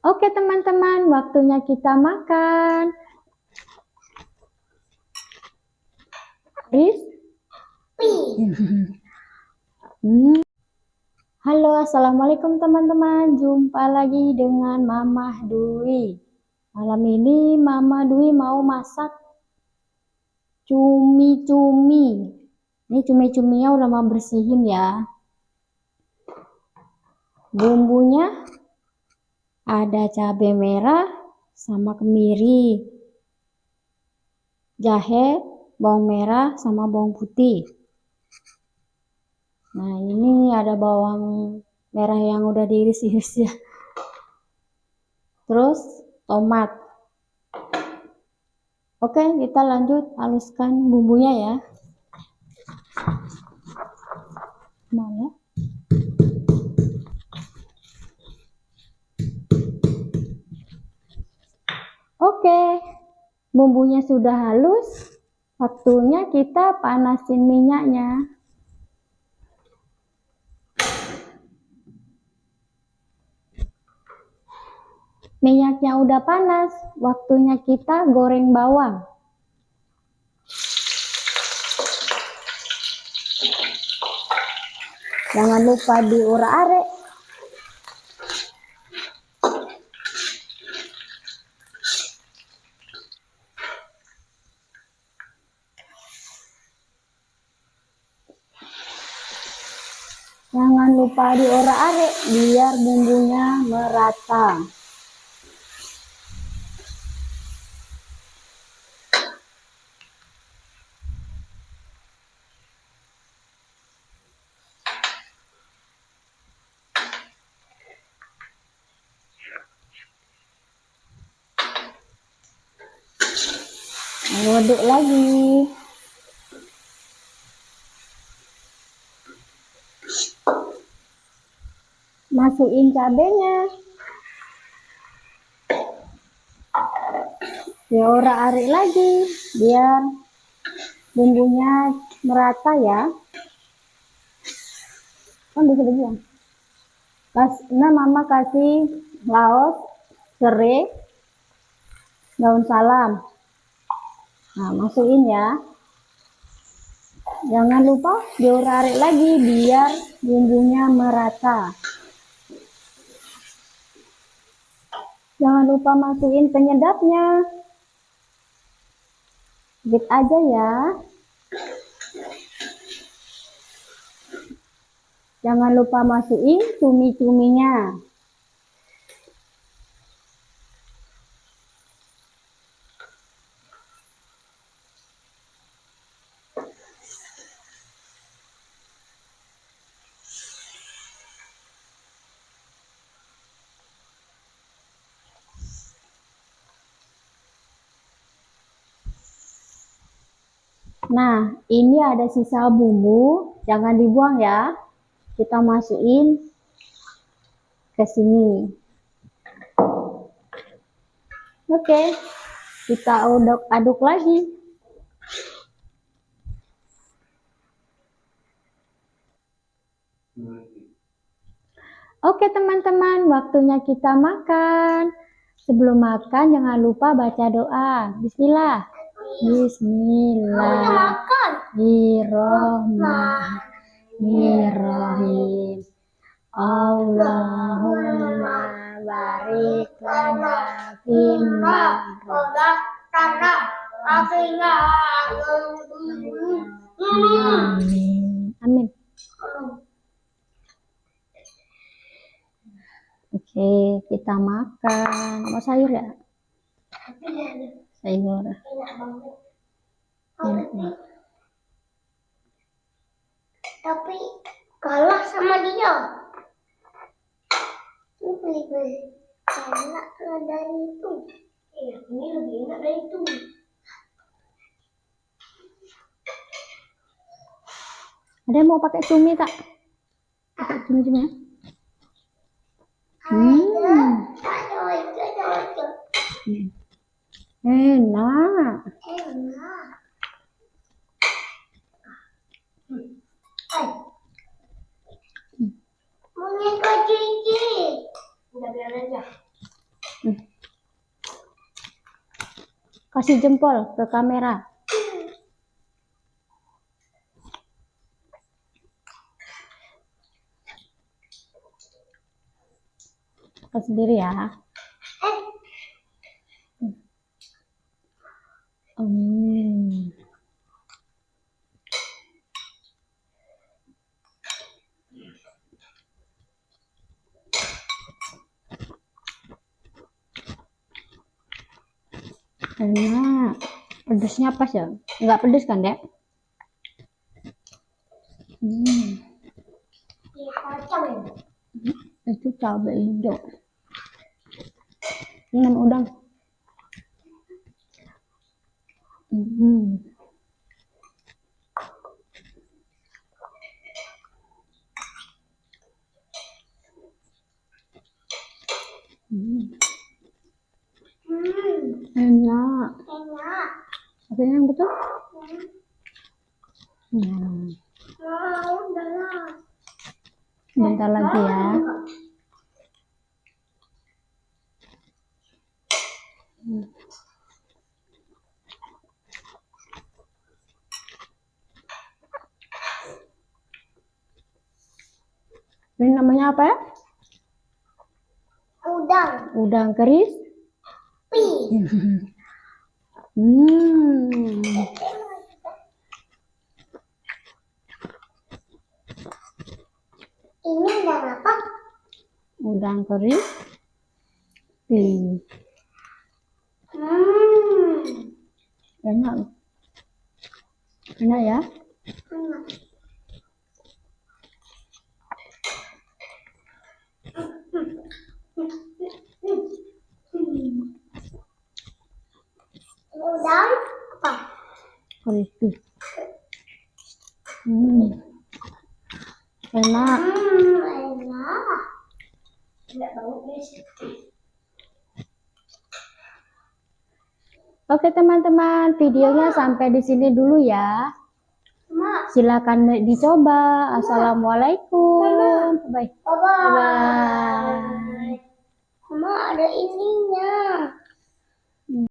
Oke teman-teman, waktunya kita makan. Riz? Halo, assalamualaikum teman-teman. Jumpa lagi dengan Mama Dwi. Malam ini Mama Dwi mau masak cumi-cumi. Ini cumi-cuminya udah mau bersihin ya. Bumbunya ada cabai merah sama kemiri, jahe, bawang merah sama bawang putih. Nah, ini ada bawang merah yang udah diiris-iris ya. Terus tomat. Oke, kita lanjut haluskan bumbunya ya. Mana? Oke, bumbunya sudah halus. Waktunya kita panasin minyaknya. Minyaknya udah panas, waktunya kita goreng bawang. Jangan lupa diurak-arik. Jangan lupa diorak-arik biar bumbunya merata. Aduk lagi. Masukin cabenya. Diorak-arik lagi biar bumbunya merata ya. Kan bisa dibilang. Nah, Mama kasih laos, serai, daun salam. Nah, masukin ya. Jangan lupa diorak-arik lagi biar bumbunya merata. Jangan lupa masukin penyedapnya. Sedikit aja ya. Jangan lupa masukin cumi-cuminya. Nah, ini ada sisa bumbu, jangan dibuang ya. Kita masukin ke sini. Oke, kita aduk lagi. Oke teman-teman, waktunya kita makan. Sebelum makan jangan lupa baca doa. Bismillah. Bismillahirrahmanirrahim. Allahumma barik lana fimma razaqtana. Amin. Amin. Oke, kita makan. Mau sayur ya? Sayur. Tapi kalah sama dia. Ini lebih enak dari itu. Ini lebih enak dari itu. Ada yang mau pakai cumi tak? Pakai cumi-cumi ya? Enak. Mau nyetok cincin. Udah biar aja. Kasih jempol ke kamera. Makan sendiri ya. Enak. Pedesnya pas ya? Nggak pedes kan, Dek? Kacang ya? Itu cabai hijau. Ini udang. Enak. Enak. Apa yang betul? Udah lah. Bentar lagi ya. Ini namanya apa ya? Udang. Udang keris. Ini udang apa? Udang keris. Enak. Enak ya? Udang apa? Crispy. Enak. Enak. Enggak bau guys. Oke teman-teman, videonya sampai di sini dulu ya. Silakan dicoba. Assalamualaikum. Bye. Bye. Mama ada ininya.